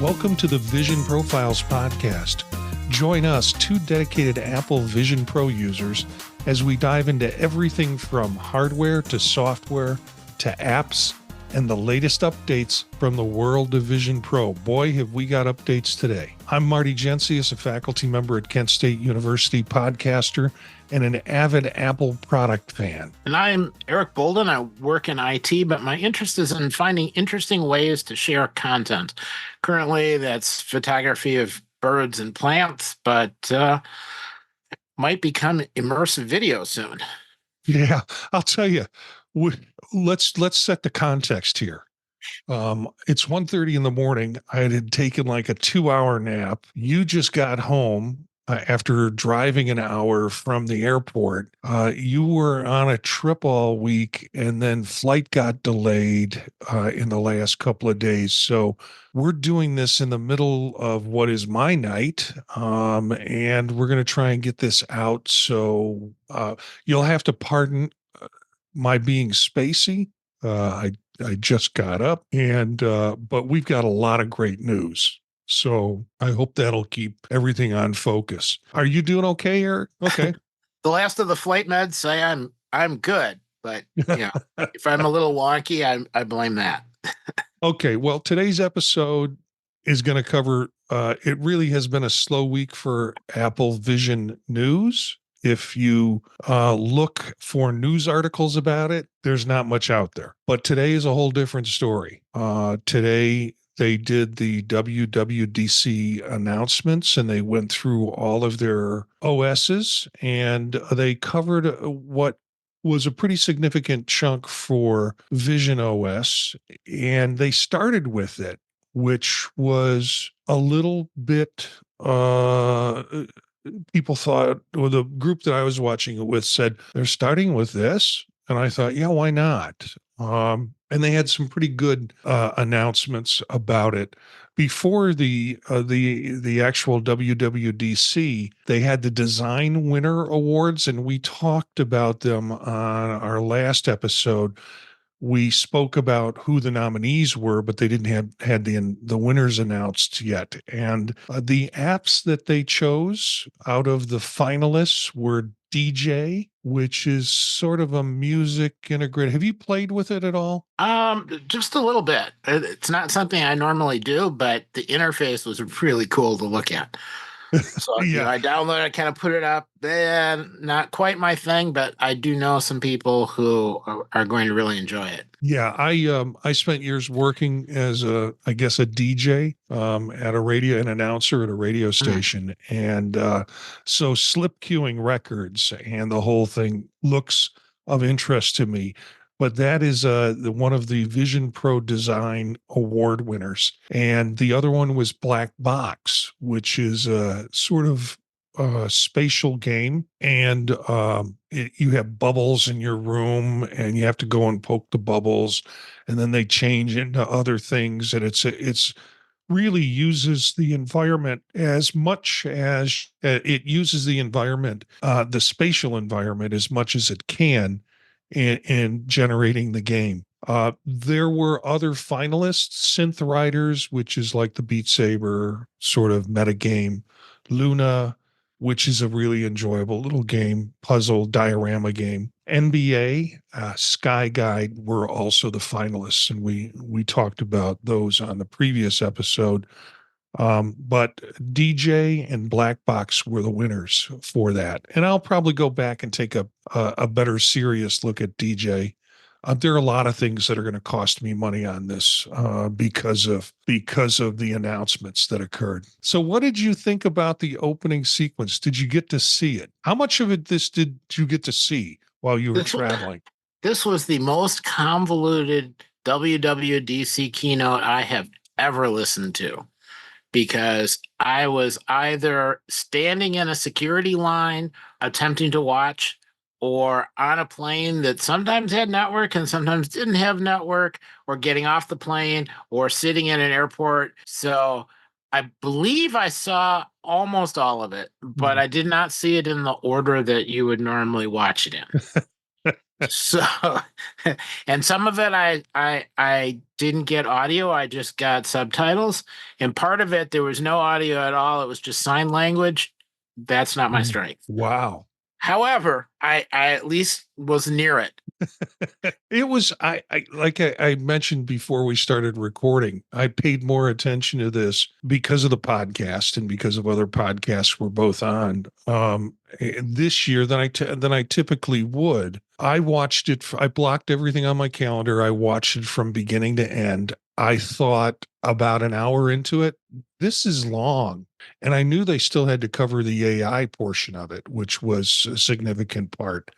Welcome to the Vision Profiles podcast. Join us, two dedicated Apple Vision Pro users, as we dive into everything from hardware to software to apps and the latest updates from the world of Vision Pro. Boy, have we got updates today. I'm Marty Gensius, a faculty member at Kent State University, podcaster, and an avid Apple product fan. And I'm Eric Bolden. I work in IT, but my interest is in finding interesting ways to share content. Currently, that's photography of birds and plants, but might become immersive video soon. Yeah, I'll tell you. Let's set the context here. It's 1:30 in the morning. I had taken like a 2-hour nap. You just got home after driving an hour from the airport. You were on a trip all week, and then flight got delayed in the last couple of days. So we're doing this in the middle of what is my night, and we're going to try and get this out. So you'll have to pardon my being spacey. I just got up, and but we've got a lot of great news. So I hope that'll keep everything on focus. Are you doing okay, Eric? Okay. The last of the flight meds say I'm good, but if I'm a little wonky, I blame that. Okay. Well, today's episode is going to cover. It really has been a slow week for Apple Vision news. If you look for news articles about it, there's not much out there. But today is a whole different story. Today, they did the WWDC announcements, and they went through all of their OSs, and they covered what was a pretty significant chunk for VisionOS. And they started with it, which was a little bit people thought, or the group that I was watching it with said, they're starting with this. And I thought, yeah, why not? And they had some pretty good announcements about it. Before the actual WWDC, they had the Design Winner Awards, and we talked about them on our last episode. We spoke about who the nominees were, but they didn't had the winners announced yet. And the apps that they chose out of the finalists were DJ, which is sort of a music integrated. Have you played with it at all? Just a little bit. It's not something I normally do, but the interface was really cool to look at. So Yeah. I downloaded it, kind of put it up. Not quite my thing, but I do know some people who are going to really enjoy it. Yeah, I spent years working as a DJ at a radio, an announcer at a radio station, and so slip queuing records and the whole thing looks of interest to me. But that is one of the Vision Pro Design Award winners, and the other one was Blackbox, which is a sort of spatial game, and you have bubbles in your room, and you have to go and poke the bubbles, and then they change into other things, and it's really uses the environment as much as it uses the environment, the spatial environment, as much as it can in generating the game. There were other finalists, Synth Riders, which is like the Beat Saber sort of meta game, Luna, which is a really enjoyable little game, puzzle diorama game. NBA, Sky Guide were also the finalists, and we talked about those on the previous episode. But DJ and Blackbox were the winners for that. And I'll probably go back and take a better serious look at DJ. There are a lot of things that are going to cost me money on this because of the announcements that occurred. So what did you think about the opening sequence? Did you get to see it? How much of it did you get to see while you were traveling? This was the most convoluted WWDC keynote I have ever listened to, because I was either standing in a security line attempting to watch, or on a plane that sometimes had network and sometimes didn't have network, or getting off the plane, or sitting in an airport. So I believe I saw almost all of it, but I did not see it in the order that you would normally watch it in. So, and some of it I didn't get audio. I just got subtitles, and part of it there was no audio at all. It was just sign language. That's not my strength. Wow. However, I at least was near it. It was I mentioned before we started recording, I paid more attention to this because of the podcast and because of other podcasts we're both on this year than I typically would. I watched it. I blocked everything on my calendar. I watched it from beginning to end. I thought about an hour into it, this is long. And I knew they still had to cover the AI portion of it, which was a significant part.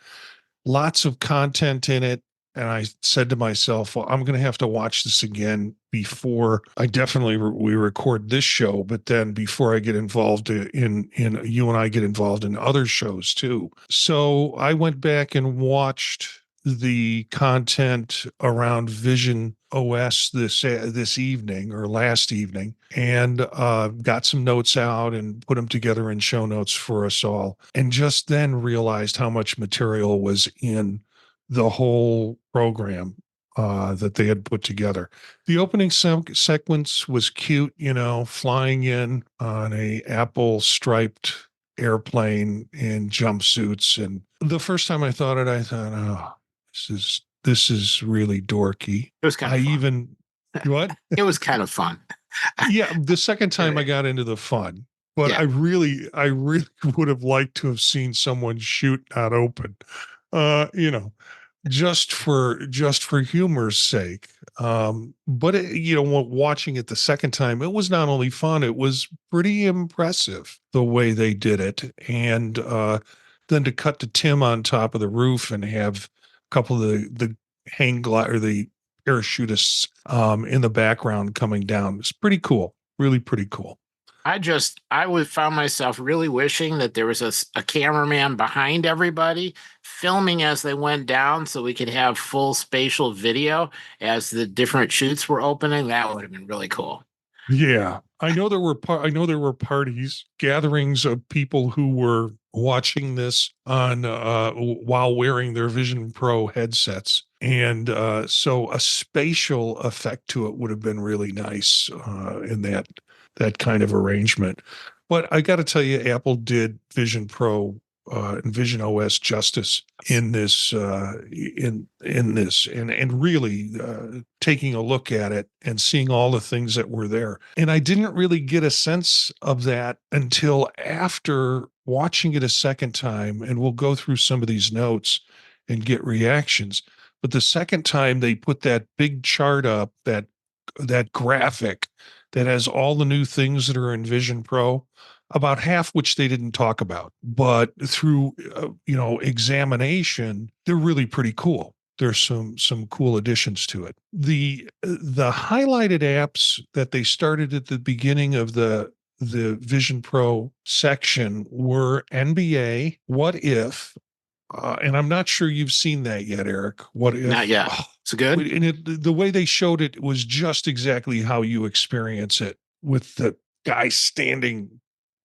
Lots of content in it. And I said to myself, well, I'm going to have to watch this again before I definitely we record this show, but then before I get involved in you and I get involved in other shows too. So I went back and watched the content around Vision OS this evening or last evening, and got some notes out and put them together in show notes for us all, and just then realized how much material was in the whole program that they had put together. The opening sequence was cute, flying in on a Apple striped airplane in jumpsuits. And the first time I thought it, I thought, oh, this is really dorky. It was kind of fun. Even what? It was kind of fun. Yeah, the second time I got into the fun, but Yeah. I really would have liked to have seen someone shoot not open. Just for humor's sake. But watching it the second time, it was not only fun, it was pretty impressive the way they did it. And then to cut to Tim on top of the roof and have a couple of the or the parachutists in the background coming down. It's pretty cool. Really pretty cool. I would found myself really wishing that there was a cameraman behind everybody filming as they went down so we could have full spatial video as the different shoots were opening. That would have been really cool. Yeah. I know there were parties, gatherings of people who were watching this on while wearing their Vision Pro headsets. And so a spatial effect to it would have been really nice in that kind of arrangement. But I got to tell you, Apple did Vision Pro and Vision OS justice in this and really taking a look at it and seeing all the things that were there. And I didn't really get a sense of that until after watching it a second time. And we'll go through some of these notes and get reactions. But the second time they put that big chart up, that graphic that has all the new things that are in Vision Pro, about half which they didn't talk about, but through examination, they're really pretty cool. There's some cool additions to it. The highlighted apps that they started at the beginning of the Vision Pro section were NBA, What If, and I'm not sure you've seen that yet, Eric. What If? Not yet. It's good. And the way they showed it was just exactly how you experience it, with the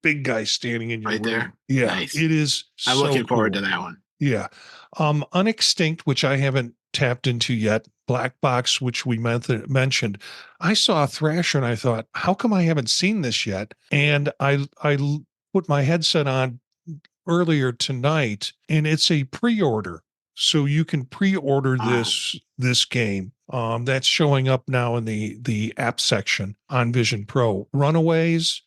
big guy standing in your Right room. there. Yeah, Nice. it is. I'm looking forward to that one. Yeah. Unextinct, which I haven't tapped into yet. Blackbox, which we mentioned. I saw Thrasher and I thought, how come I haven't seen this yet? And I put my headset on earlier tonight, and it's a pre-order. So you can pre-order this game. That's showing up now in the app section on Vision Pro. Runaways,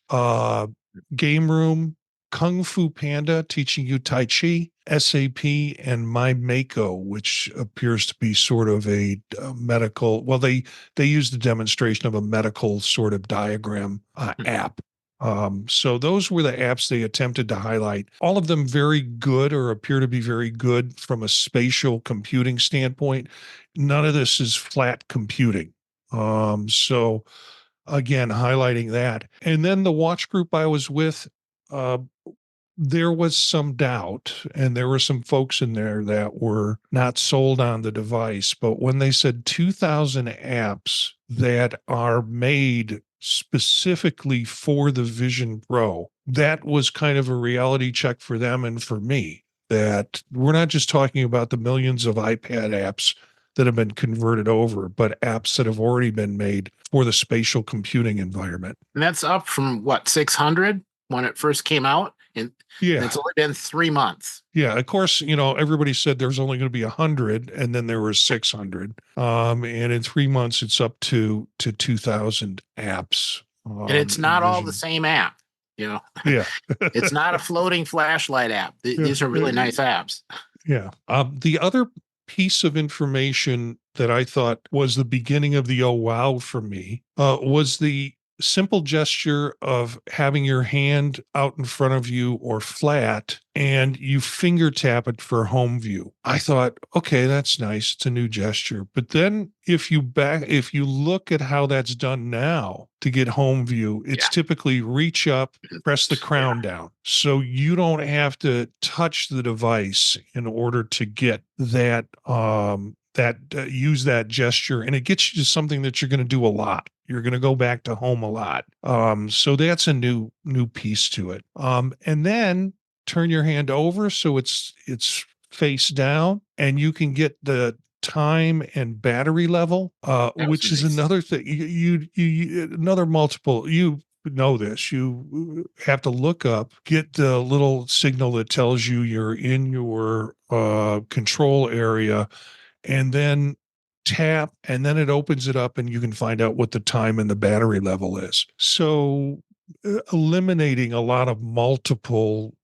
Game Room, Kung Fu Panda teaching you Tai Chi, SAP, and MyMako, which appears to be sort of a medical. Well, they used a demonstration of a medical sort of diagram app. So those were the apps they attempted to highlight. All of them very good, or appear to be very good from a spatial computing standpoint. None of this is flat computing. So again, highlighting that. And then the watch group I was with, there was some doubt, and there were some folks in there that were not sold on the device. But when they said 2,000 apps that are made specifically for the Vision Pro, that was kind of a reality check for them and for me, that we're not just talking about the millions of iPad apps that have been converted over, but apps that have already been made for the spatial computing environment. And that's up from what, 600 when it first came out? And Yeah. it's only been 3 months. Yeah. Of course, everybody said there's only going to be 100, and then there was 600. And in 3 months, it's up to 2,000 apps. And it's not all the same app. Yeah. It's not a floating flashlight app. These are really nice apps. Yeah. The other piece of information that I thought was the beginning of the oh wow for me was the simple gesture of having your hand out in front of you or flat and you finger tap it for home view. I thought, okay, that's nice. It's a new gesture. But then if you look at how that's done now to get home view, it's typically reach up, press the crown down. So you don't have to touch the device in order to get that use that gesture, and it gets you to something that you're going to do a lot. You're going to go back to home a lot. So that's a new piece to it. And then turn your hand over so it's face down, and you can get the time and battery level, which is another thing. Another multiple. You know this. You have to look up, get the little signal that tells you you're in your control area, and then tap, and then it opens it up and you can find out what the time and the battery level is. So eliminating a lot of multiple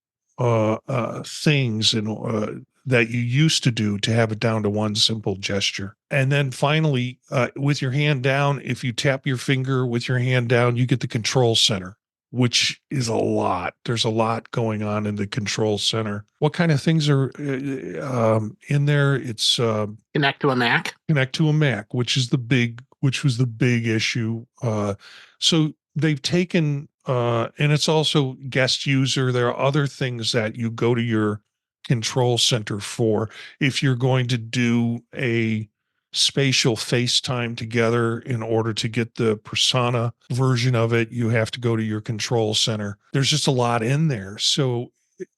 things that you used to do to have it down to one simple gesture. And then finally, with your hand down, if you tap your finger with your hand down, you get the control center, which is a lot. There's a lot going on in the control center. What kind of things are in there? It's connect to a Mac. Connect to a Mac, which was the big issue. So they've taken, and it's also guest user. There are other things that you go to your control center for if you're going to do a spatial FaceTime together. In order to get the persona version of it, you have to go to your control center. There's just a lot in there. So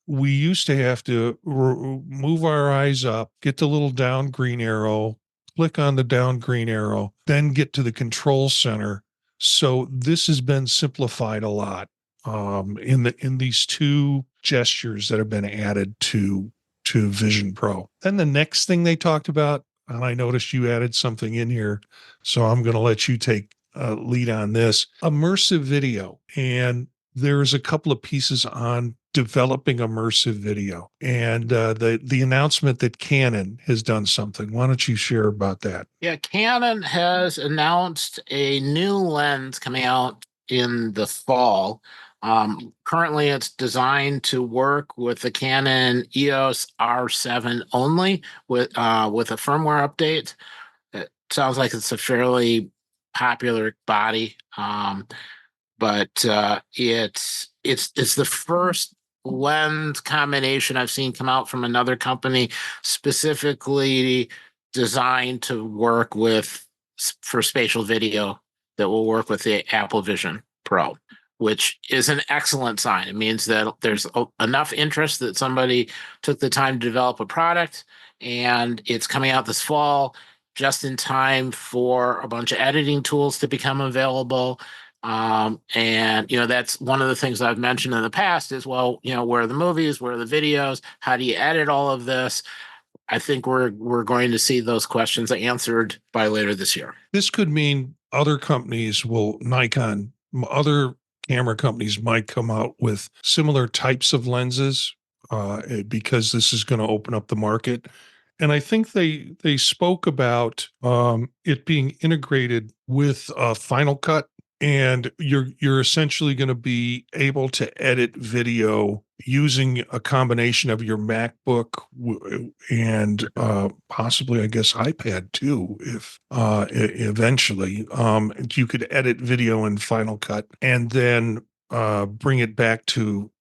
we used to have to move our eyes up, get the little down green arrow, click on the down green arrow, then get to the control center. So this has been simplified a lot in these two gestures that have been added to Vision Pro. Then the next thing they talked about, and I noticed you added something in here, so I'm going to let you take lead on this. Immersive video. And there's a couple of pieces on developing immersive video, and the announcement that Canon has done something. Why don't you share about that? Yeah, Canon has announced a new lens coming out in the fall. Currently, it's designed to work with the Canon EOS R7 only with a firmware update. It sounds like it's a fairly popular body, but it's the first lens combination I've seen come out from another company specifically designed to work for spatial video that will work with the Apple Vision Pro, which is an excellent sign. It means that there's enough interest that somebody took the time to develop a product, and it's coming out this fall just in time for a bunch of editing tools to become available. And that's one of the things I've mentioned in the past is, well, where are the movies, where are the videos, how do you edit all of this? I think we're going to see those questions answered by later this year. This could mean other companies Nikon, other camera companies might come out with similar types of lenses because this is going to open up the market. And I think they spoke about it being integrated with Final Cut, and you're essentially going to be able to edit video using a combination of your MacBook and possibly, I guess, iPad too. If eventually you could edit video in Final Cut and then bring it back to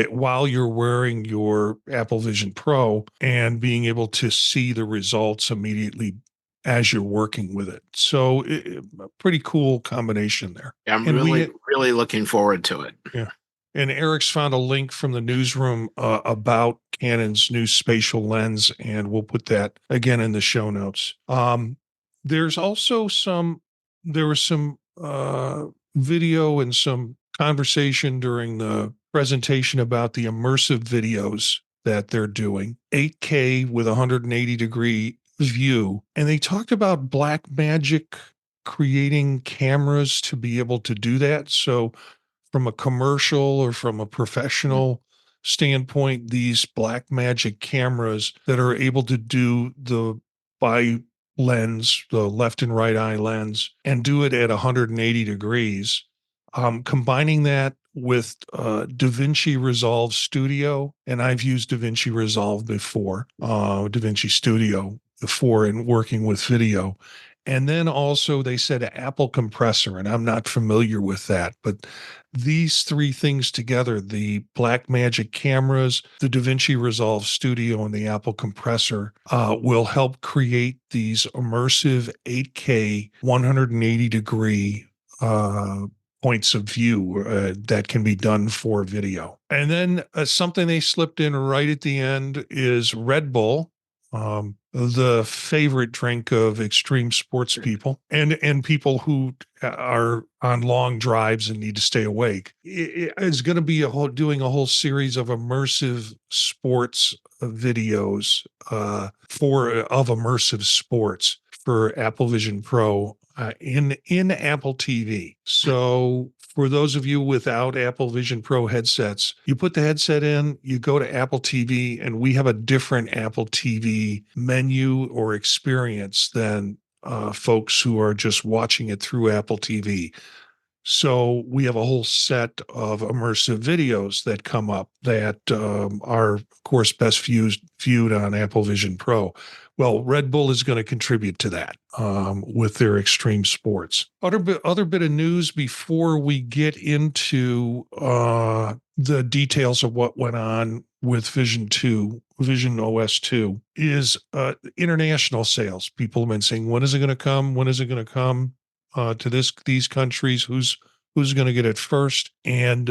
while you're wearing your Apple Vision Pro and being able to see the results immediately as you're working with it. So a pretty cool combination there. Yeah, I'm really looking forward to it. Yeah. And Eric's found a link from the newsroom about Canon's new spatial lens, and we'll put that again in the show notes. There's also there was some video and some conversation during the presentation about the immersive videos that they're doing, 8K with 180-degree view. And they talked about Blackmagic creating cameras to be able to do that. So from a commercial or from a professional standpoint, these Blackmagic cameras that are able to do the by lens, the left and right eye lens, and do it at 180 degrees, combining that with DaVinci Resolve Studio, and I've used DaVinci Resolve before, DaVinci Studio before in working with video. And then also they said Apple compressor, and I'm not familiar with that, but these three things together, the Blackmagic cameras, the DaVinci Resolve Studio, and the Apple compressor, will help create these immersive 8K 180-degree points of view that can be done for video. And then something they slipped in right at the end is Red Bull, the favorite drink of extreme sports people and people who are on long drives and need to stay awake. It's going to be doing a whole series of immersive sports videos of immersive sports for Apple Vision Pro in Apple TV. So for those of you without Apple Vision Pro headsets, you put the headset in, you go to Apple TV, and we have a different Apple TV menu or experience than folks who are just watching it through Apple TV. So we have a whole set of immersive videos that come up that are, of course, best viewed on Apple Vision Pro. Well, Red Bull is going to contribute to that with their extreme sports. Other bit of news before we get into the details of what went on with VisionOS 2, is international sales. People have been saying, when is it going to come? When is it going to come to these countries? Who's going to get it first? And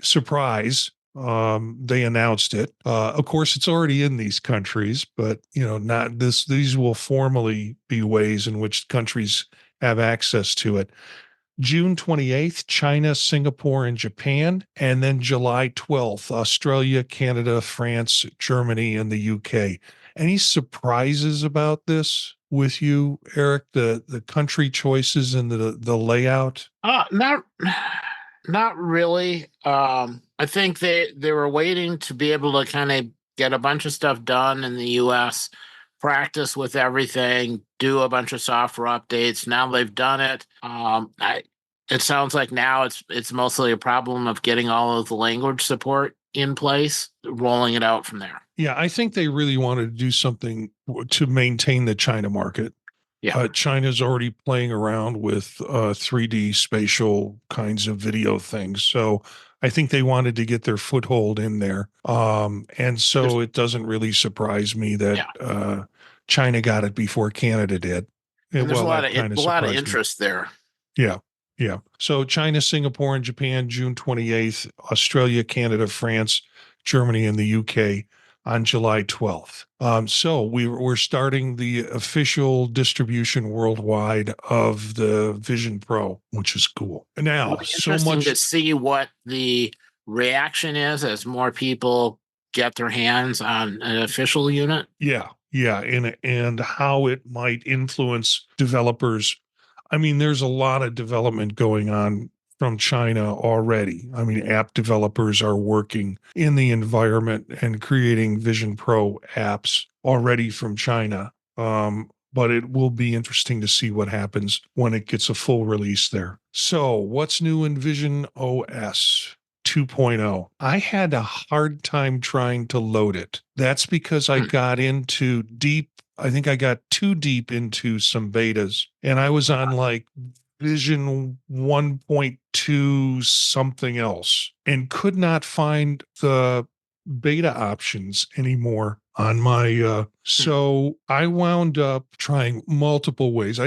surprise, they announced it. Of course, it's already in these countries, but not this. These will formally be ways in which countries have access to it. June 28th, China, Singapore, and Japan, and then July 12th, Australia, Canada, France, Germany, and the UK. Any surprises about this with you, Eric? The country choices and the layout? Not really. I think they were waiting to be able to kind of get a bunch of stuff done in the US, practice with everything, do a bunch of software updates. Now they've done it. It sounds like now it's mostly a problem of getting all of the language support in place, rolling it out from there. Yeah, I think they really wanted to do something to maintain the China market. Yeah. China's already playing around with 3D spatial kinds of video things. So I think they wanted to get their foothold in there. And so it doesn't really surprise me that China got it before Canada did. And there's a lot of interest there. Yeah. Yeah. So China, Singapore, and Japan, June 28th, Australia, Canada, France, Germany, and the UK on July 12th. So we're starting the official distribution worldwide of the Vision Pro, which is cool. Now, so much to see what the reaction is as more people get their hands on an official unit. Yeah. Yeah. And how it might influence developers. I mean, there's a lot of development going on from China already. I mean, app developers are working in the environment and creating Vision Pro apps already from China. But it will be interesting to see what happens when it gets a full release there. So what's new in Vision OS 2.0? I had a hard time trying to load it. That's because I got into I think I got too deep into some betas, and I was on like Vision 1.2 something else and could not find the beta options anymore on my so I wound up trying multiple ways.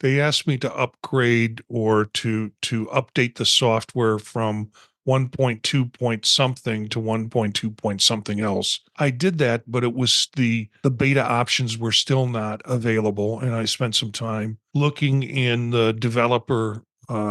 They asked me to upgrade or to update the software from 1.2 point something to 1.2 point something else. I did that, but it was the beta options were still not available, and I spent some time looking in the developer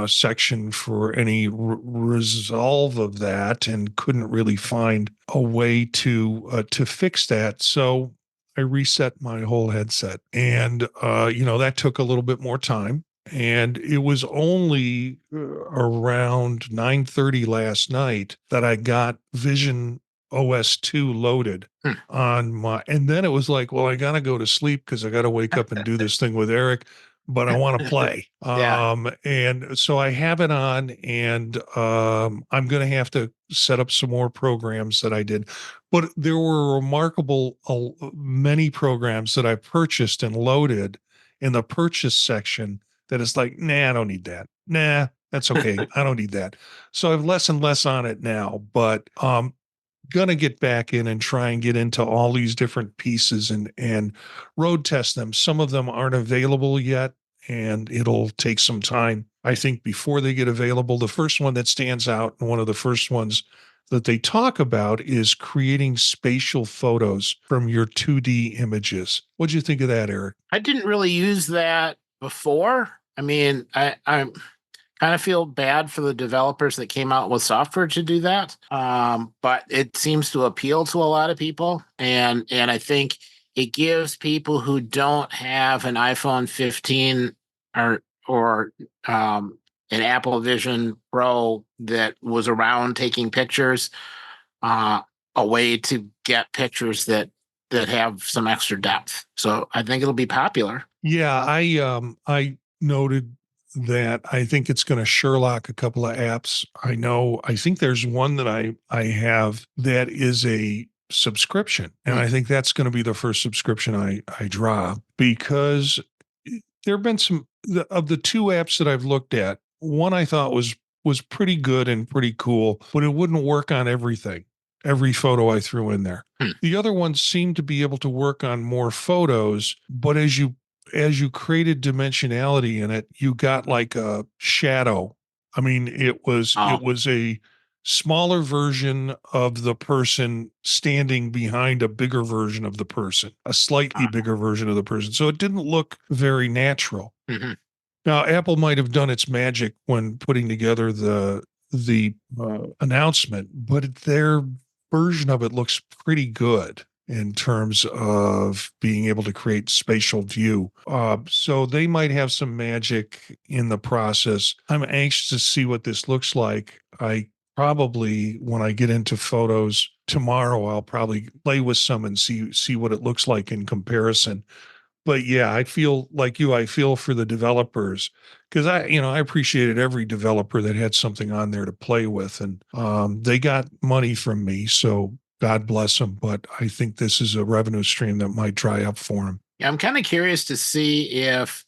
section for any resolve of that, and couldn't really find a way to fix that. So I reset my whole headset, and that took a little bit more time. And it was only around 9:30 last night that I got Vision OS 2 loaded on my, and then it was like, well, I got to go to sleep because I got to wake up and do this thing with Eric, but I want to play. Yeah. And so I have it on, and I'm going to have to set up some more programs that I did. But there were remarkable many programs that I purchased and loaded in the purchase section that is like, nah, I don't need that. Nah, that's okay. I don't need that. So I have less and less on it now, but gonna get back in and try and get into all these different pieces and road test them. Some of them aren't available yet, and it'll take some time, I think, before they get available. The first one that stands out, and one of the first ones that they talk about, is creating spatial photos from your 2D images. What'd you think of that, Eric? I didn't really use that before. I mean, I'm kind of feel bad for the developers that came out with software to do that. But it seems to appeal to a lot of people. And I think it gives people who don't have an iPhone 15 or an Apple Vision Pro that was around taking pictures, a way to get pictures that have some extra depth. So I think it'll be popular. Yeah, I noted that. I think it's going to Sherlock a couple of apps. I think there's one that I have that is a subscription, and I think that's going to be the first subscription I drop, because there have been of the two apps that I've looked at, one I thought was pretty good and pretty cool, but it wouldn't work on every photo I threw in there. The other one seemed to be able to work on more photos, but as you created dimensionality in it, you got like a shadow. I mean, it was a smaller version of the person standing behind a bigger version of the person, a slightly bigger version of the person. So it didn't look very natural. Mm-hmm. Now, Apple might have done its magic when putting together the announcement, but their version of it looks pretty good in terms of being able to create spatial view. So they might have some magic in the process. I'm anxious to see what this looks like. I probably, when I get into photos tomorrow, I'll probably play with some and see what it looks like in comparison. But yeah, I feel like you. I feel for the developers, because I appreciated every developer that had something on there to play with, and they got money from me, so God bless them. But I think this is a revenue stream that might dry up for them. Yeah, I'm kind of curious to see if,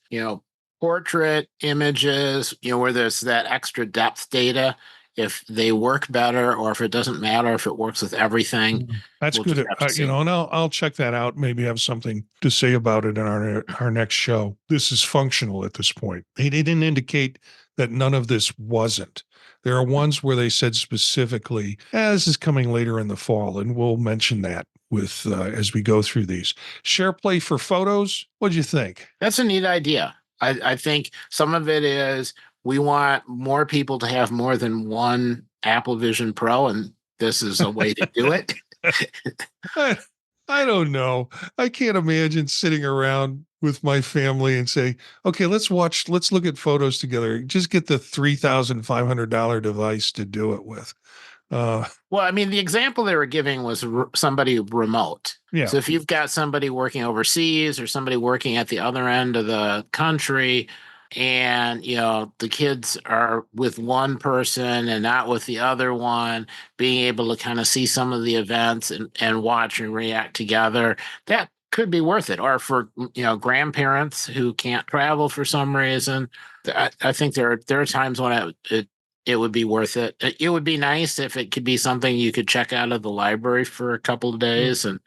portrait images, where there's that extra depth data, if they work better, or if it doesn't matter, if it works with everything. That's We'll good. just have to see. And I'll check that out. Maybe have something to say about it in our next show. This is functional at this point. They didn't indicate that none of this wasn't. There are ones where they said specifically, this is coming later in the fall, and we'll mention that with as we go through these. SharePlay for photos. What'd you think? That's a neat idea. I think some of it is we want more people to have more than one Apple Vision Pro, and this is a way to do it. I don't know. I can't imagine sitting around with my family and say, okay, let's look at photos together. Just get the $3,500 device to do it with. Well, I mean, the example they were giving was somebody remote. Yeah. So if you've got somebody working overseas or somebody working at the other end of the country, and the kids are with one person and not with the other one, being able to kind of see some of the events and watch and react together, that could be worth it. Or for grandparents who can't travel for some reason, I think there are times when it would be worth it. It would be nice if it could be something you could check out of the library for a couple of days. And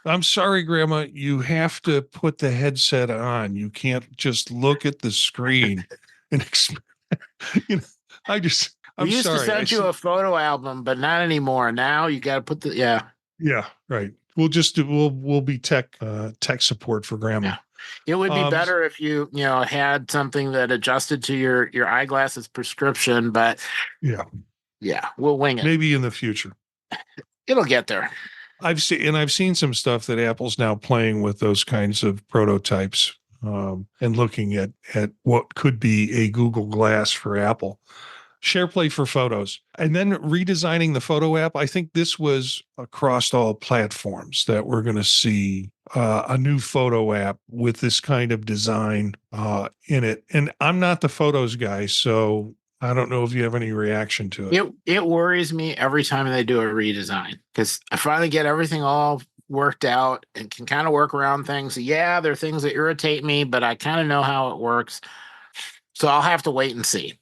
I'm sorry, Grandma, you have to put the headset on. You can't just look at the screen and you know, we I'm used to sorry. I send you see. a photo album, but not anymore. Now you got to put the, yeah. Yeah, right. We'll be tech support for Grandma. Yeah. It would be Um, better if you know, had something that adjusted to your eyeglasses prescription, but yeah, yeah, we'll wing it. maybe in the future. It'll get there. I've seen some stuff that Apple's now playing with those kinds of prototypes, and looking at what could be a Google Glass for Apple. SharePlay for photos, and then redesigning the photo app. I think this was across all platforms that we're going to see a new photo app with this kind of design in it. And I'm not the photos guy, so I don't know if you have any reaction to it. It worries me every time they do a redesign because I finally get everything all worked out and can kind of work around things. Yeah, there are things that irritate me, but I kind of know how it works. So I'll have to wait and see.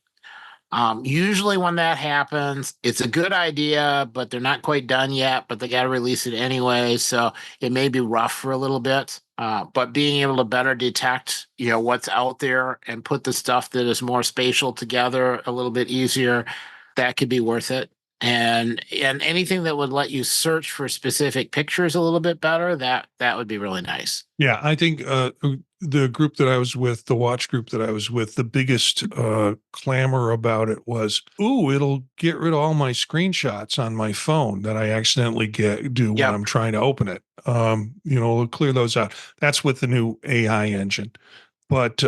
Usually when that happens, it's a good idea, but they're not quite done yet, but they got to release it anyway. So it may be rough for a little bit. But being able to better detect, what's out there and put the stuff that is more spatial together a little bit easier, that could be worth it. And anything that would let you search for specific pictures a little bit better, that would be really nice. Yeah, I think the group that I was with, the watch group that I was with, the biggest clamor about it was, "Ooh, it'll get rid of all my screenshots on my phone that I accidentally do when Yep. I'm trying to open it. It'll clear those out." That's with the new AI engine. But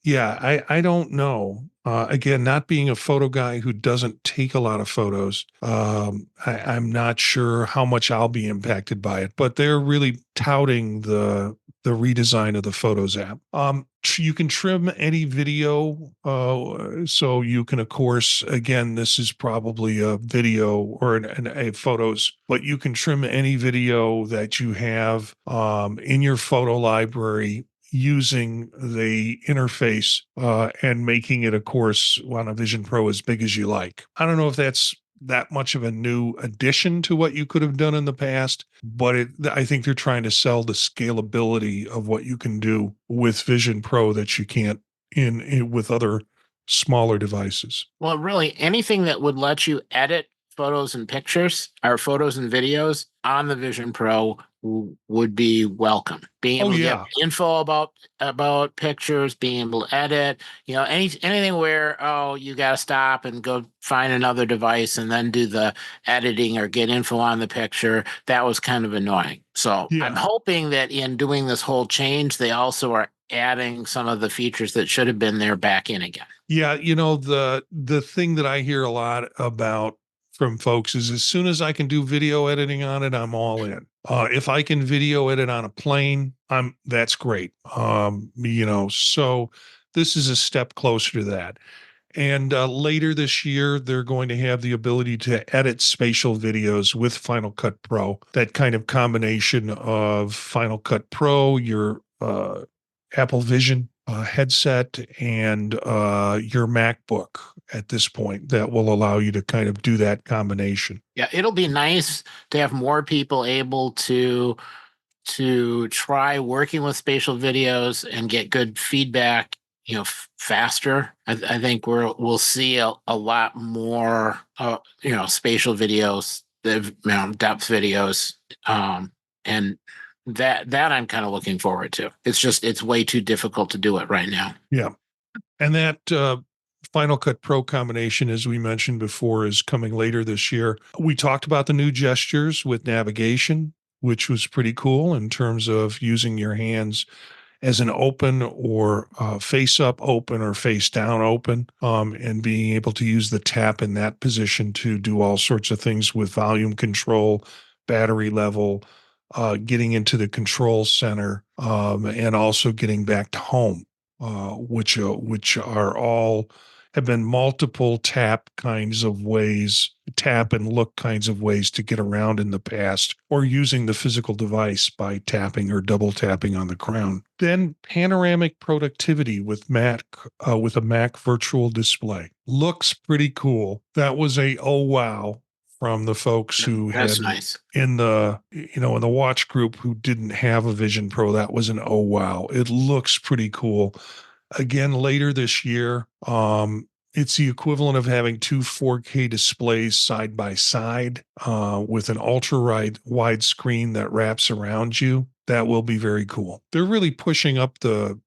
yeah, I don't know. Again, not being a photo guy who doesn't take a lot of photos, I'm not sure how much I'll be impacted by it. But they're really touting the redesign of the Photos app. You can trim any video, so you can, of course, again, this is probably a video or a photos, but you can trim any video that you have in your photo library using the interface and making it, of course, on a Vision Pro as big as you like. I don't know if that's that much of a new addition to what you could have done in the past, but I think they're trying to sell the scalability of what you can do with Vision Pro that you can't in with other smaller devices. Well, really, anything that would let you edit photos and pictures or photos and videos on the Vision Pro would be welcome. Being Oh able to get yeah, info about pictures, being able to edit, anything where you got to stop and go find another device and then do the editing or get info on the picture. That was kind of annoying. So I'm yeah. hoping that in doing this whole change, they also are adding some of the features that should have been there back in again. Yeah, the thing that I hear a lot about from folks is as soon as I can do video editing on it, I'm all in. If I can video edit on a plane, that's great. So this is a step closer to that. And later this year, they're going to have the ability to edit spatial videos with Final Cut Pro. That kind of combination of Final Cut Pro, your Apple Vision headset, and your MacBook at this point that will allow you to kind of do that combination. Yeah, it'll be nice to have more people able to try working with spatial videos and get good feedback, faster. I think we'll see a lot more, spatial videos, depth videos, and that I'm kind of looking forward to. It's way too difficult to do it right now. Yeah. And that Final Cut Pro combination, as we mentioned before, is coming later this year. We talked about the new gestures with navigation, which was pretty cool in terms of using your hands as an open or face up open or face down open, and being able to use the tap in that position to do all sorts of things with volume control, battery level, getting into the control center, and also getting back to home, which are all have been multiple tap and look kinds of ways to get around in the past, or using the physical device by tapping or double tapping on the crown. Then panoramic productivity with with a Mac virtual display. Looks pretty cool. That was a oh wow from the folks who That's had nice. in the watch group who didn't have a Vision Pro. That was an oh wow. It looks pretty cool. Again, later this year, it's the equivalent of having two 4K displays side by side with an ultra wide screen that wraps around you. That will be very cool. They're really pushing up the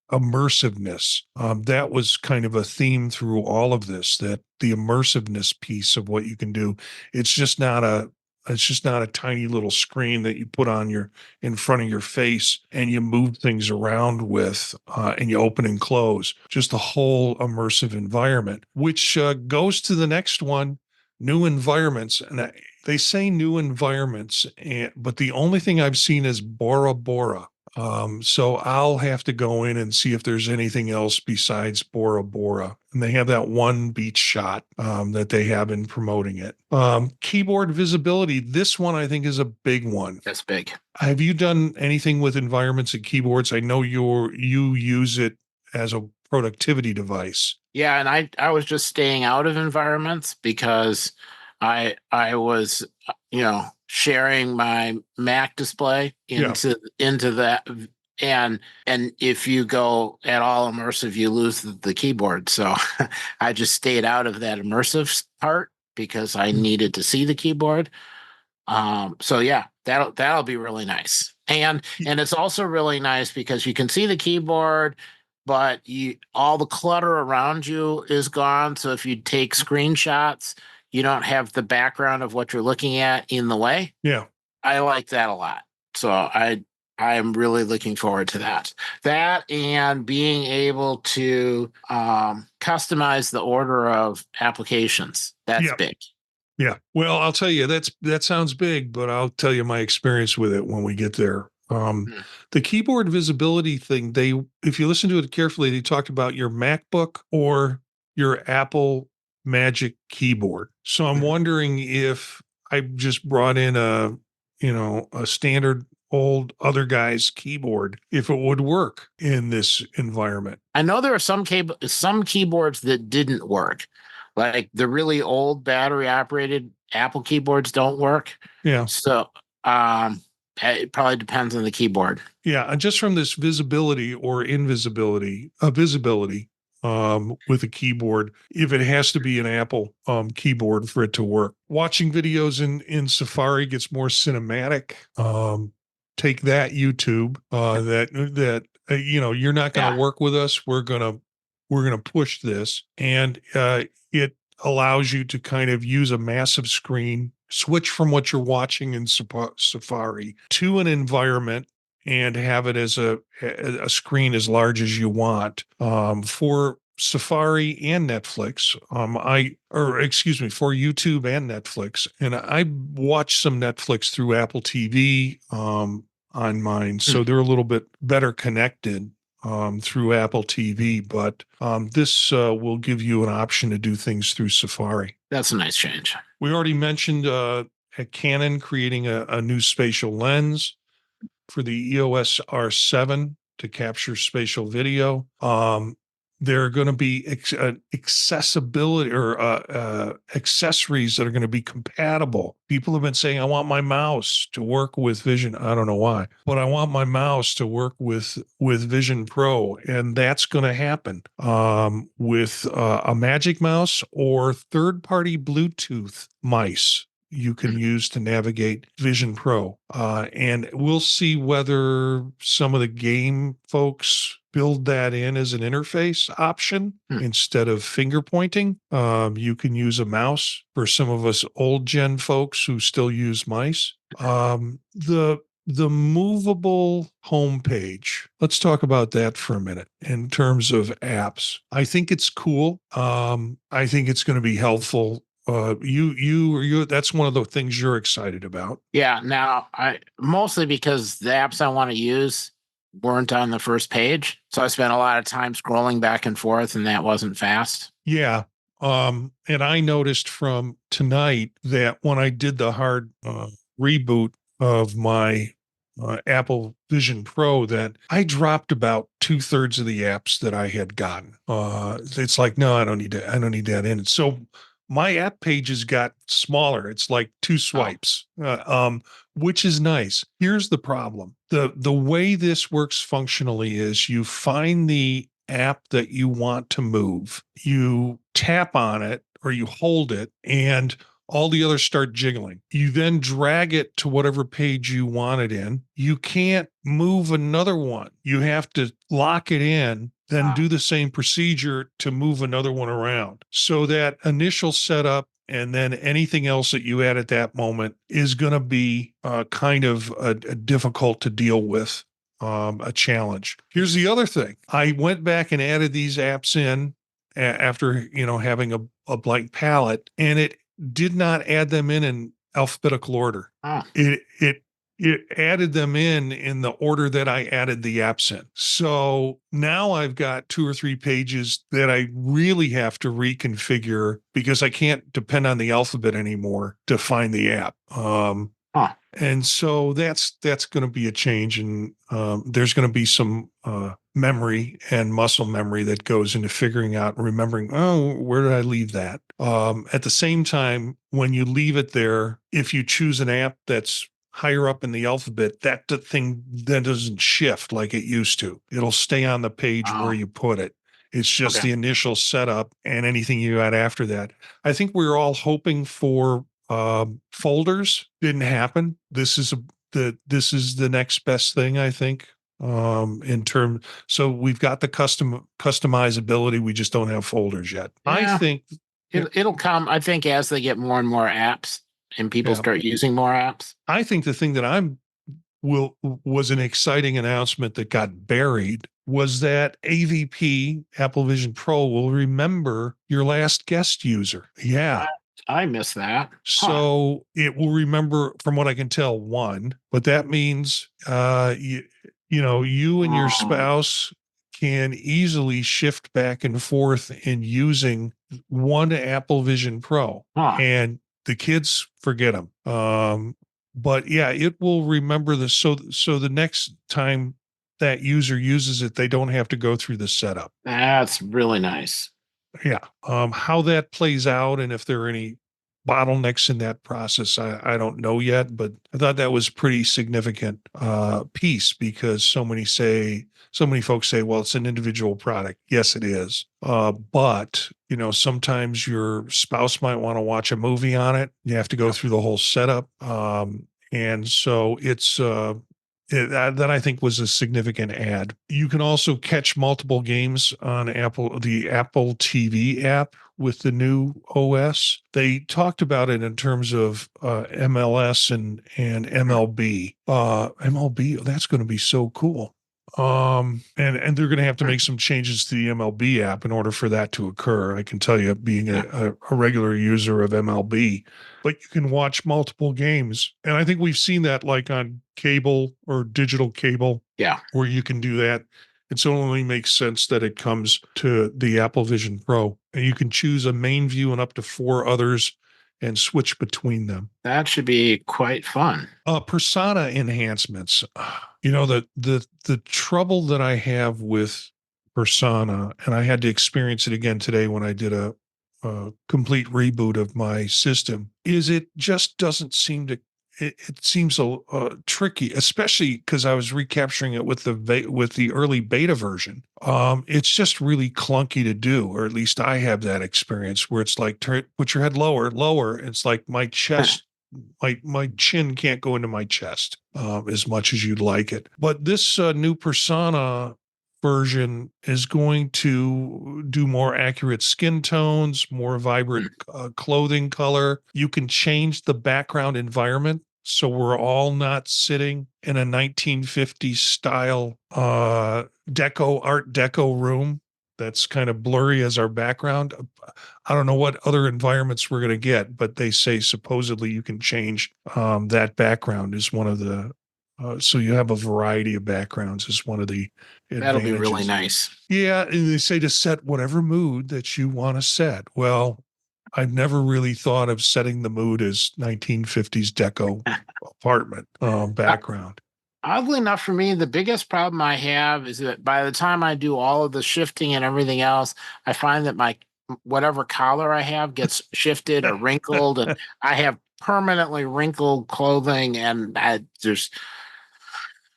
immersiveness. That was kind of a theme through all of this, that the immersiveness piece of what you can do. It's just not a tiny little screen that you put on in front of your face and you move things around with and you open and close. Just the whole immersive environment, which goes to the next one, new environments. And they say new environments, but the only thing I've seen is Bora Bora. So I'll have to go in and see if there's anything else besides Bora Bora. And they have that one beach shot that they have in promoting it. Keyboard visibility. This one I think is a big one. That's big. Have you done anything with environments and keyboards? I know you use it as a productivity device. Yeah, and I was just staying out of environments because I was sharing my Mac display into that, and if you go at all immersive, you lose the keyboard. So I just stayed out of that immersive part because I needed to see the keyboard. So yeah, that'll be really nice. And it's also really nice because you can see the keyboard, but all the clutter around you is gone. So if you take screenshots, you don't have the background of what you're looking at in the way. Yeah. I like that a lot. So I'm really looking forward to that. That and being able to customize the order of applications. That's big. Yeah. Well, I'll tell you, that sounds big, but I'll tell you my experience with it when we get there. The keyboard visibility thing, if you listen to it carefully, they talked about your MacBook or your Apple Magic keyboard. So I'm wondering if I just brought in a standard old other guy's keyboard, if it would work in this environment. I know there are some keyboards that didn't work. Like the really old battery operated Apple keyboards don't work. Yeah. So it probably depends on the keyboard. Yeah. And just from this visibility or visibility with a keyboard, if it has to be an Apple keyboard for it to work. Watching videos in Safari gets more cinematic. Take that, YouTube. You're not going to work with us. We're gonna push this, and it allows you to kind of use a massive screen, switch from what you're watching in Safari to an environment, and have it as a screen as large as you want. For Safari and Netflix, for YouTube and Netflix. And I watch some Netflix through Apple TV on mine. So they're a little bit better connected through Apple TV, but this will give you an option to do things through Safari. That's a nice change. We already mentioned at Canon creating a new spatial lens for the EOS R7 to capture spatial video. There are going to be accessibility or accessories that are going to be compatible. People have been saying, I want my mouse to work with Vision. I don't know why, but I want my mouse to work with Vision Pro. And that's going to happen with a Magic Mouse or third-party Bluetooth mice you can use to navigate Vision Pro. And we'll see whether some of the game folks build that in as an interface option instead of finger pointing. You can use a mouse for some of us old gen folks who still use mice. The movable homepage. Let's talk about that for a minute in terms of apps. I think it's cool. I think it's going to be helpful. That's one of the things you're excited about. Yeah. Now, I mostly because the apps I want to use, weren't on the first page. So I spent a lot of time scrolling back and forth, and that wasn't fast. Yeah. And I noticed from tonight that when I did the hard reboot of my Apple Vision Pro, that I dropped about 2/3 of the apps that I had gotten. It's like, no, I don't need that. I don't need that in it. So my app pages got smaller. It's like two swipes, which is nice. Here's the problem. The way this works functionally is you find the app that you want to move, you tap on it or you hold it, and all the others start jiggling. You then drag it to whatever page you want it in. You can't move another one. You have to lock it in, then do the same procedure to move another one around. So that initial setup and then anything else that you add at that moment is going to be kind of a difficult to deal with, a challenge. Here's the other thing. I went back and added these apps in after, having a blank palette, and it did not add them in alphabetical order. It added them in the order that I added the apps in. So now I've got 2 or 3 pages that I really have to reconfigure because I can't depend on the alphabet anymore to find the app. And so that's going to be a change, and there's going to be some memory and muscle memory that goes into figuring out and remembering, oh, where did I leave that? At the same time, when you leave it there, if you choose an app that's higher up in the alphabet, that the thing then doesn't shift like it used to. It'll stay on the page where you put it. It's just the initial setup, and anything you add after that. I think we were all hoping for folders. Didn't happen. This is the next best thing, I think. So we've got the customizability. We just don't have folders yet. Yeah. I think it'll come, I think, as they get more and more apps and people start using more apps. I think the thing that was an exciting announcement that got buried was that AVP, Apple Vision Pro, will remember your last guest user. Yeah. I missed that. So it will remember, from what I can tell, one, but that means you and your spouse can easily shift back and forth in using one Apple Vision Pro, and the kids forget them. But yeah, it will remember this. So the next time that user uses it, they don't have to go through the setup. That's really nice. Yeah. How that plays out and if there are any bottlenecks in that process, I don't know yet, but I thought that was pretty significant piece, because so many folks say, well, it's an individual product. Yes, it is. But sometimes your spouse might want to watch a movie on it. You have to go through the whole setup. And so it's that I think was a significant add. You can also catch multiple games on the Apple TV app with the new OS. They talked about it in terms of MLS and MLB. MLB, that's going to be so cool. And they're going to have to make some changes to the MLB app in order for that to occur. I can tell you, being a regular user of MLB, but you can watch multiple games. And I think we've seen that like on cable or digital cable, where you can do that. It only makes sense that it comes to the Apple Vision Pro, and you can choose a main view and up to 4 others and switch between them. That should be quite fun. Persona enhancements. The trouble that I have with Persona, and I had to experience it again today when I did a complete reboot of my system, is it just doesn't seem to. It seems tricky, especially because I was recapturing it with the early beta version. It's just really clunky to do, or at least I have that experience where it's like, put your head lower. It's like my chest, my chin can't go into my chest as much as you'd like it. But this new Persona version is going to do more accurate skin tones, more vibrant clothing color. You can change the background environment, so we're all not sitting in a 1950s style art deco room that's kind of blurry as our background. I don't know what other environments we're going to get, but they say supposedly you can change that background is one of the So you have a variety of backgrounds is one of the That'll be really advantages. nice. Yeah, and they say to set whatever mood that you want to set. Well, I've never really thought of setting the mood as 1950s deco apartment background. Oddly enough, for me, the biggest problem I have is that by the time I do all of the shifting and everything else, I find that my whatever collar I have gets shifted or wrinkled, and I have permanently wrinkled clothing, and there's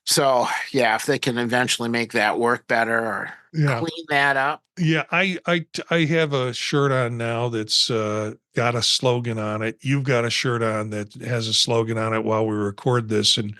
so yeah, if they can eventually make that work better or Yeah. clean that up. Yeah, I have a shirt on now that's got a slogan on it. You've got a shirt on that has a slogan on it while we record this. And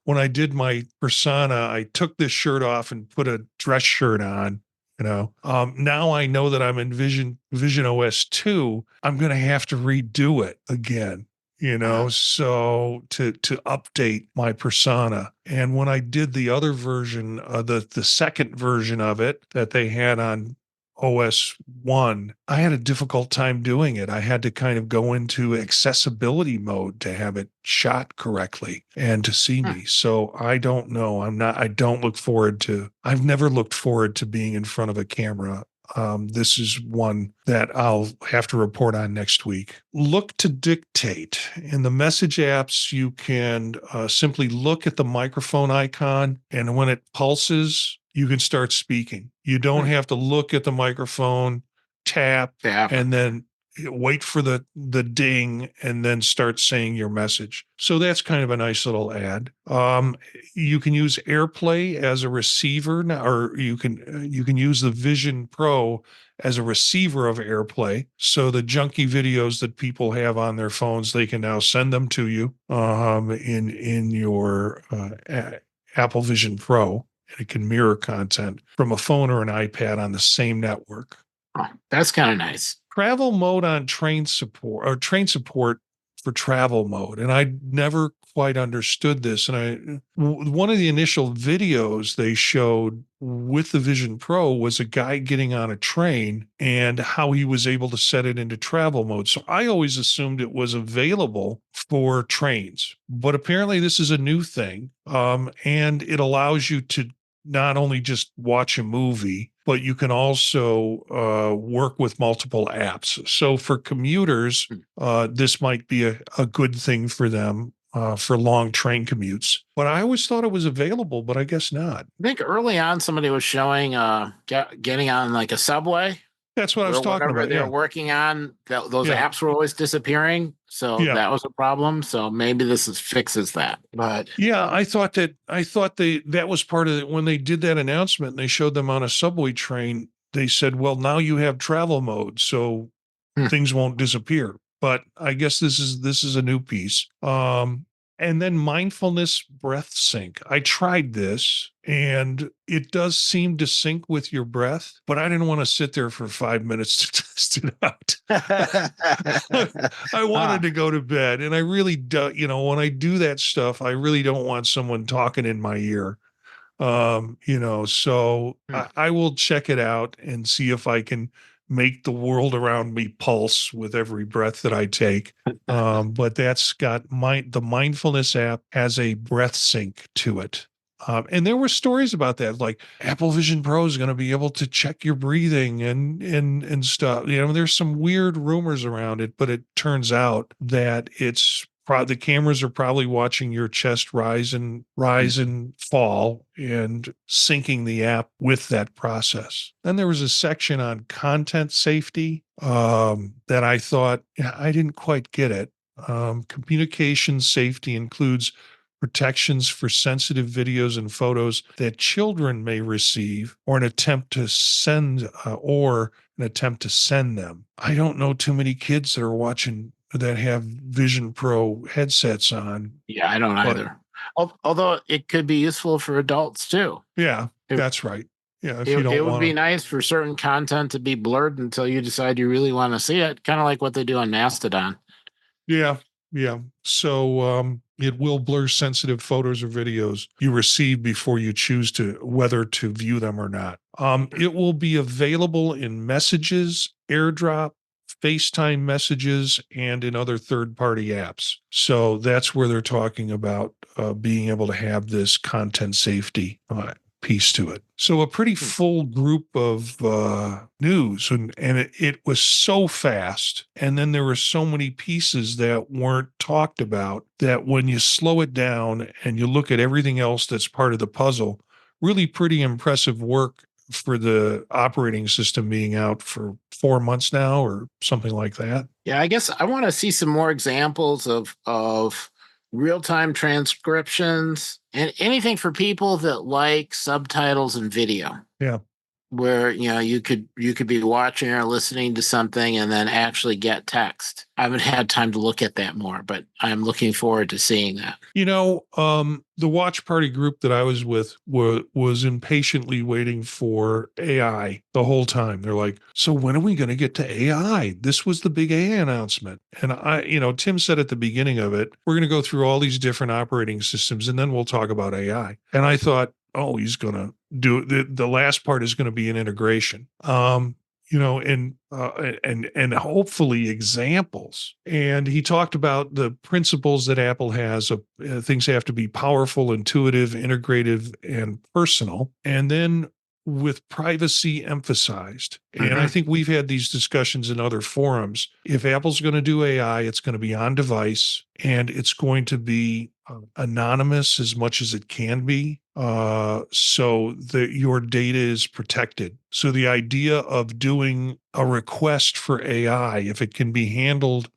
when I did my persona, I took this shirt off and put a dress shirt on. Now I know that I'm in Vision OS 2. I'm going to have to redo it again. So to update my persona. And when I did the other version, the second version of it that they had on OS 1, I had a difficult time doing it. I had to kind of go into accessibility mode to have it shot correctly and to see me. So I don't know. I've never looked forward to being in front of a camera. This is one that I'll have to report on next week. Look to dictate. In the message apps, you can simply look at the microphone icon, and when it pulses, you can start speaking. You don't have to look at the microphone, tap, and then wait for the ding and then start saying your message. So that's kind of a nice little add. You can use AirPlay as a receiver now, or you can use the Vision Pro as a receiver of AirPlay. So the junky videos that people have on their phones, they can now send them to you in your Apple Vision Pro. And it can mirror content from a phone or an iPad on the same network. Oh, that's kind of nice. Travel mode on train support for travel mode. And I never quite understood this. And one of the initial videos they showed with the Vision Pro was a guy getting on a train and how he was able to set it into travel mode. So I always assumed it was available for trains, but apparently this is a new thing. And it allows you to not only just watch a movie, but you can also work with multiple apps. So for commuters, this might be a good thing for them for long train commutes. But I always thought it was available, but I guess not. I think early on somebody was showing getting on like a subway. That's what I was talking about. They're working on, those apps were always disappearing. So that was a problem. So maybe this fixes that. But yeah, I thought that was part of it. When they did that announcement and they showed them on a subway train, they said, well, now you have travel mode, so things won't disappear. But I guess this is a new piece. And then mindfulness breath sync. I tried this and it does seem to sync with your breath, but I didn't want to sit there for 5 minutes to test it out. I wanted to go to bed, and I really do, when I do that stuff, I really don't want someone talking in my ear. So I will check it out and see if I can make the world around me pulse with every breath that I take. But that's got the mindfulness app has a breath sync to it. And there were stories about that, like Apple Vision Pro is going to be able to check your breathing and stuff. There's some weird rumors around it, but it turns out that the cameras are probably watching your chest rise and fall and syncing the app with that process. Then there was a section on content safety that I thought I didn't quite get it. Communication safety includes protections for sensitive videos and photos that children may receive or an attempt to send them. I don't know too many kids that are watching that have Vision Pro headsets on. Yeah, I don't either. Although it could be useful for adults too. Yeah, that's right. Yeah, if you don't it would be nice for certain content to be blurred until you decide you really want to see it, kind of like what they do on Mastodon. Yeah. So it will blur sensitive photos or videos you receive before you choose whether to view them or not. It will be available in Messages, AirDrop, FaceTime messages and in other third-party apps. So that's where they're talking about being able to have this content safety piece to it. So a pretty full group of news, and it was so fast. And then there were so many pieces that weren't talked about that when you slow it down and you look at everything else that's part of the puzzle, really pretty impressive work for the operating system being out for 4 months now or something like that. Yeah, I guess I want to see some more examples of real-time transcriptions and anything for people that like subtitles and video. Yeah. Where you could be watching or listening to something and then actually get text. I haven't had time to look at that more, but I'm looking forward to seeing that. The watch party group that I was with was impatiently waiting for AI the whole time. They're like, so when are we going to get to AI? This was the big AI announcement. And Tim said at the beginning of it, we're going to go through all these different operating systems and then we'll talk about AI. And I thought, oh, he's going to do the last part is going to be an integration. And hopefully examples. And he talked about the principles that Apple has of things have to be powerful, intuitive, integrative, and personal. And then with privacy emphasized. And I think we've had these discussions in other forums. If Apple's going to do AI, it's going to be on device and it's going to be anonymous as much as it can be, so that your data is protected. So the idea of doing a request for AI, if it can be handled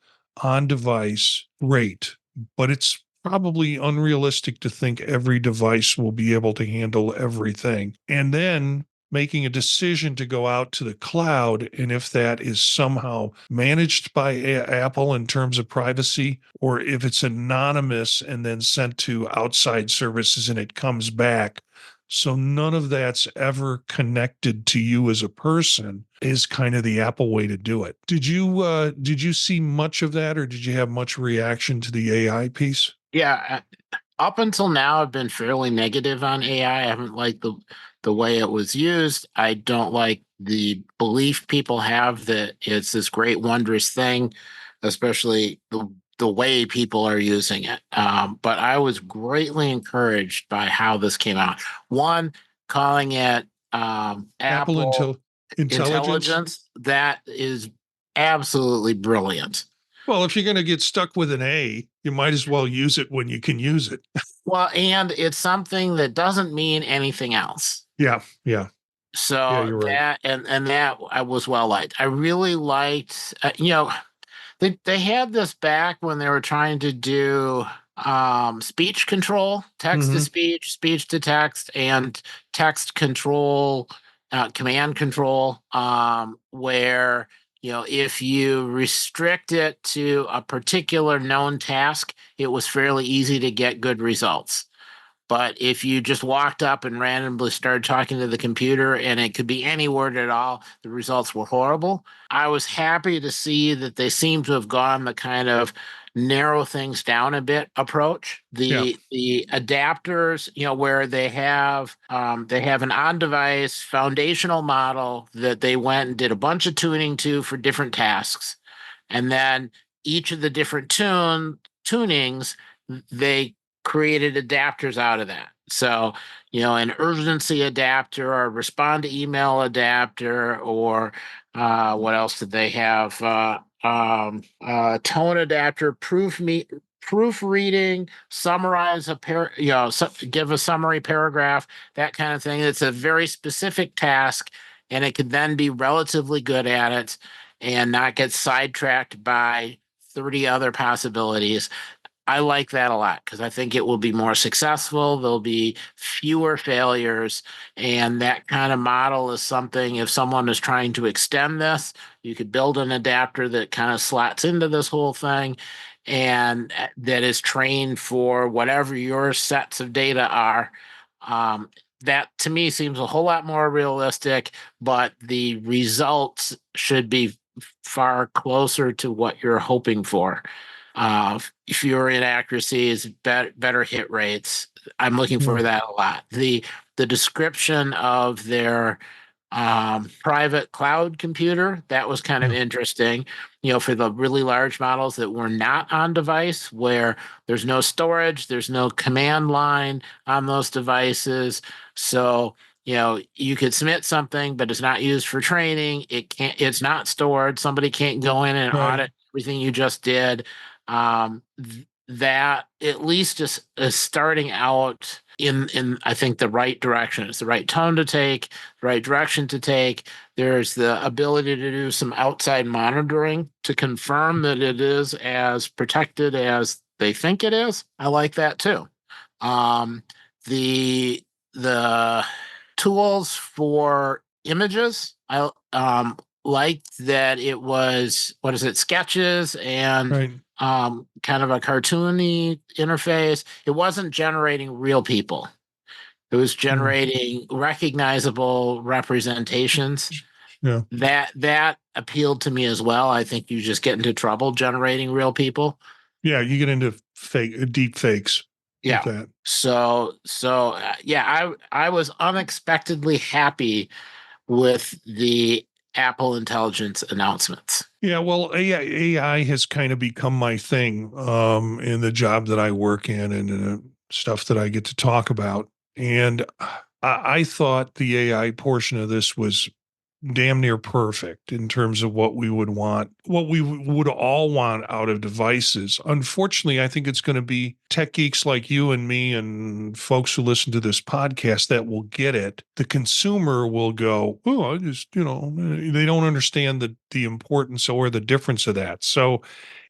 on device, great. But it's probably unrealistic to think every device will be able to handle everything. And then making a decision to go out to the cloud, and if that is somehow managed by Apple in terms of privacy, or if it's anonymous and then sent to outside services and it comes back. So none of that's ever connected to you as a person is kind of the Apple way to do it. Did you see much of that, or did you have much reaction to the AI piece? Yeah, up until now, I've been fairly negative on AI. I haven't liked the way it was used. I don't like the belief people have that it's this great, wondrous thing, especially the way people are using it. But I was greatly encouraged by how this came out. One, calling it Apple Intelligence. That is absolutely brilliant. Well, if you're going to get stuck with an A, you might as well use it when you can use it. Well, and it's something that doesn't mean anything else. Yeah, yeah. So You're right. that and that I was well liked. I really liked, they had this back when they were trying to do speech control, text to speech, speech to text, and text control, command control, where if you restrict it to a particular known task, it was fairly easy to get good results. But if you just walked up and randomly started talking to the computer and it could be any word at all, the results were horrible. I was happy to see that they seem to have gone the kind of narrow things down a bit approach. The adapters, where they have an on-device foundational model that they went and did a bunch of tuning to for different tasks. And then each of the different tunings, they created adapters out of that. So, an urgency adapter or respond to email adapter, or what else did they have? Tone adapter, proofreading, summarize give a summary paragraph, that kind of thing. It's a very specific task, and it could then be relatively good at it and not get sidetracked by 30 other possibilities. I like that a lot because I think it will be more successful. There'll be fewer failures. And that kind of model is something, if someone is trying to extend this, you could build an adapter that kind of slots into this whole thing and that is trained for whatever your sets of data are. That to me seems a whole lot more realistic, but the results should be far closer to what you're hoping for. Fewer inaccuracies, better hit rates. I'm looking for that a lot. The description of their private cloud computer. That was kind of Yeah. interesting, for the really large models that were not on device, where there's no storage, there's no command line on those devices. So, you could submit something, but it's not used for training. It's not stored. Somebody can't go in and Right. audit everything you just did. That at least is starting out in I think the right direction. It's the right tone to take, the right direction to take. There's the ability to do some outside monitoring to confirm that it is as protected as they think it is. I like that too. Um, the the tools for images, I liked that it was, what is it, sketches and Right. kind of a cartoony interface. It wasn't generating real people. It was Yeah. generating recognizable representations. Yeah. That appealed to me as well. I think you just get into trouble generating real people. Yeah. You get into deep fakes with Yeah. that. So yeah, I was unexpectedly happy with the Apple Intelligence announcements. Yeah, well, AI has kind of become my thing in the job that I work in and stuff that I get to talk about. And I thought the AI portion of this was damn near perfect in terms of what we would want, what we would all want out of devices. Unfortunately, I think it's going to be tech geeks like you and me and folks who listen to this podcast that will get it. The consumer will go, oh, I just, they don't understand the importance or the difference of that. So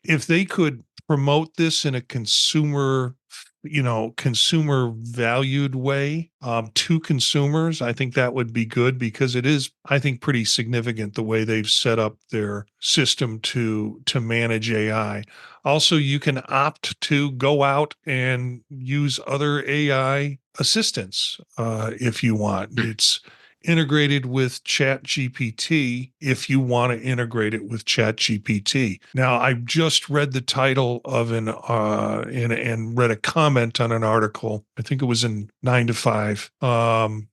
if they could promote this in a consumer valued way to consumers, I think that would be good because it is, I think, pretty significant the way they've set up their system to manage AI. Also, you can opt to go out and use other AI assistants if you want. It's integrated with Chat GPT if you want to integrate it with Chat GPT. Now, I just read the title of and read a comment on an article. I think it was in 9 to 5,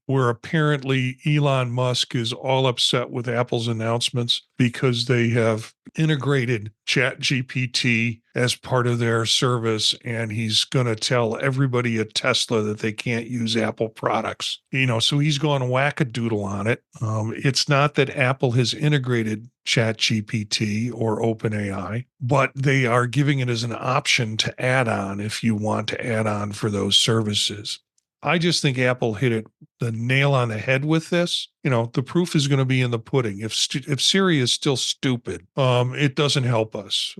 where apparently Elon Musk is all upset with Apple's announcements because they have integrated Chat GPT as part of their service, and he's going to tell everybody at Tesla that they can't use Apple products. So he's gone wackadoodle on it. It's not that Apple has integrated Chat GPT or OpenAI, but they are giving it as an option to add on if you want to add on for those services. I just think Apple hit the nail on the head with this. The proof is going to be in the pudding. If Siri is still stupid, it doesn't help us.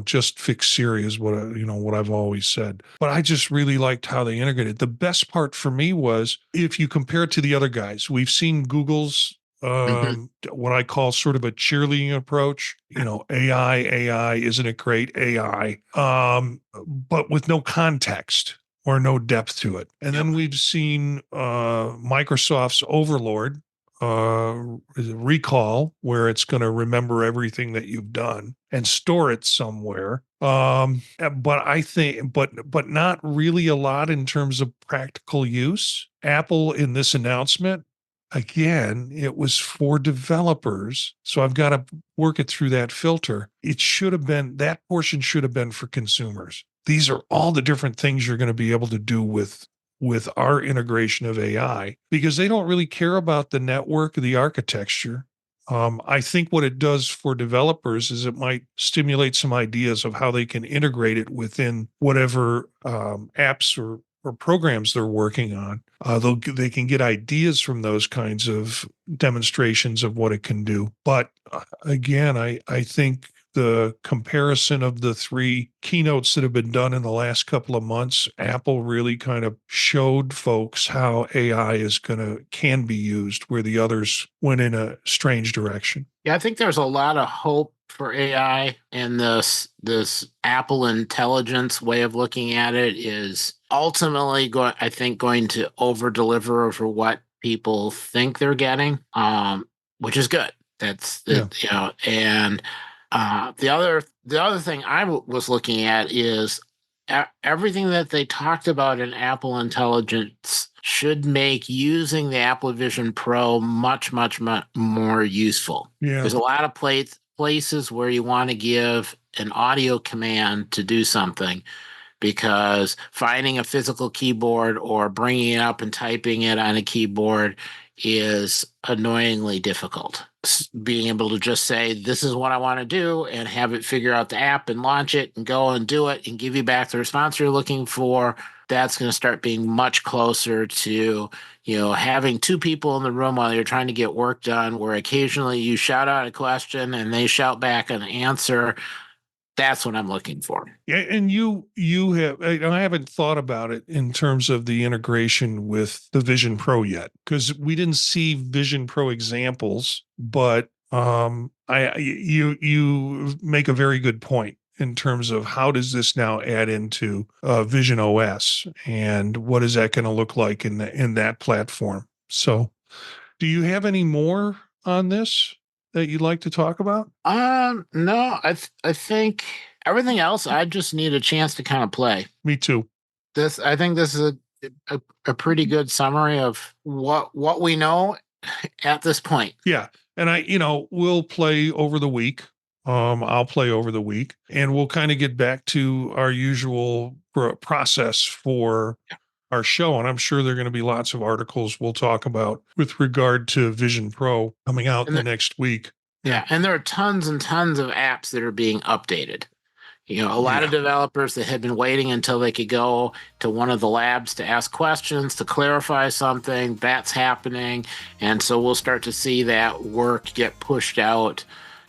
Just fix Siri is what I've always said. But I just really liked how they integrated. The best part for me was if you compare it to the other guys, we've seen Google's what I call sort of a cheerleading approach. AI, isn't it great? AI, but with no context or no depth to it. And then we've seen Microsoft's Overlord, recall, where it's going to remember everything that you've done and store it somewhere. But I think, but not really a lot in terms of practical use. Apple in this announcement, again, it was for developers. So I've got to work it through that filter. That portion should have been for consumers. These are all the different things you're going to be able to do with our integration of AI, because they don't really care about the network or the architecture. I think what it does for developers is it might stimulate some ideas of how they can integrate it within whatever apps or programs they're working on. They can get ideas from those kinds of demonstrations of what it can do. But again, I think the comparison of the 3 keynotes that have been done in the last couple of months, Apple really kind of showed folks how AI can be used, where the others went in a strange direction. Yeah, I think there's a lot of hope for AI, and this Apple Intelligence way of looking at it is ultimately going to over deliver over what people think they're getting, which is good. That's and the other thing I was looking at is everything that they talked about in Apple Intelligence should make using the Apple Vision Pro much, much, much more useful. Yeah. There's a lot of places where you want to give an audio command to do something, because finding a physical keyboard or bringing it up and typing it on a keyboard is annoyingly difficult. Being able to just say, this is what I want to do, and have it figure out the app and launch it and go and do it and give you back the response you're looking for, that's going to start being much closer to, having two people in the room while you're trying to get work done, where occasionally you shout out a question and they shout back an answer. That's what I'm looking for. Yeah, and you have, I haven't thought about it in terms of the integration with the Vision Pro yet, because we didn't see Vision Pro examples, but you make a very good point in terms of how does this now add into VisionOS, and what is that going to look like in that platform? So, do you have any more on this that you'd like to talk about? No, I think everything else, I just need a chance to kind of play. Me too. I think this is a pretty good summary of what we know at this point. Yeah. And we'll play over the week. I'll play over the week, and we'll kind of get back to our usual process for our show. And I'm sure there are going to be lots of articles we'll talk about with regard to Vision Pro coming out in the next week. Yeah. And there are tons and tons of apps that are being updated. A lot of developers that had been waiting until they could go to one of the labs to ask questions, to clarify something, that's happening. And so we'll start to see that work get pushed out,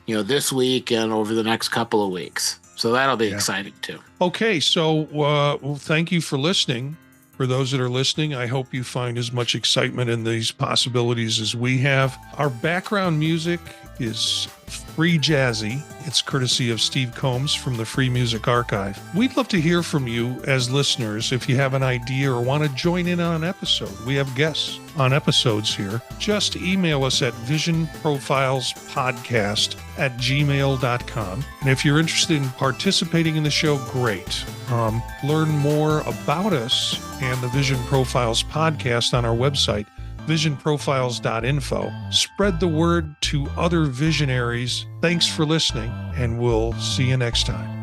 this week and over the next couple of weeks. So that'll be exciting too. Okay. So, well, thank you for listening. For those that are listening, I hope you find as much excitement in these possibilities as we have. Our background music is free jazzy. It's courtesy of Steve Combs from the Free Music Archive. We'd love to hear from you as listeners. If you have an idea or want to join in on an episode, we have guests on episodes here. Just email us at visionprofilespodcast@gmail.com. And if you're interested in participating in the show, great. Learn more about us and the Vision Profiles podcast on our website, visionprofiles.info. Spread the word to other visionaries. Thanks for listening, and we'll see you next time.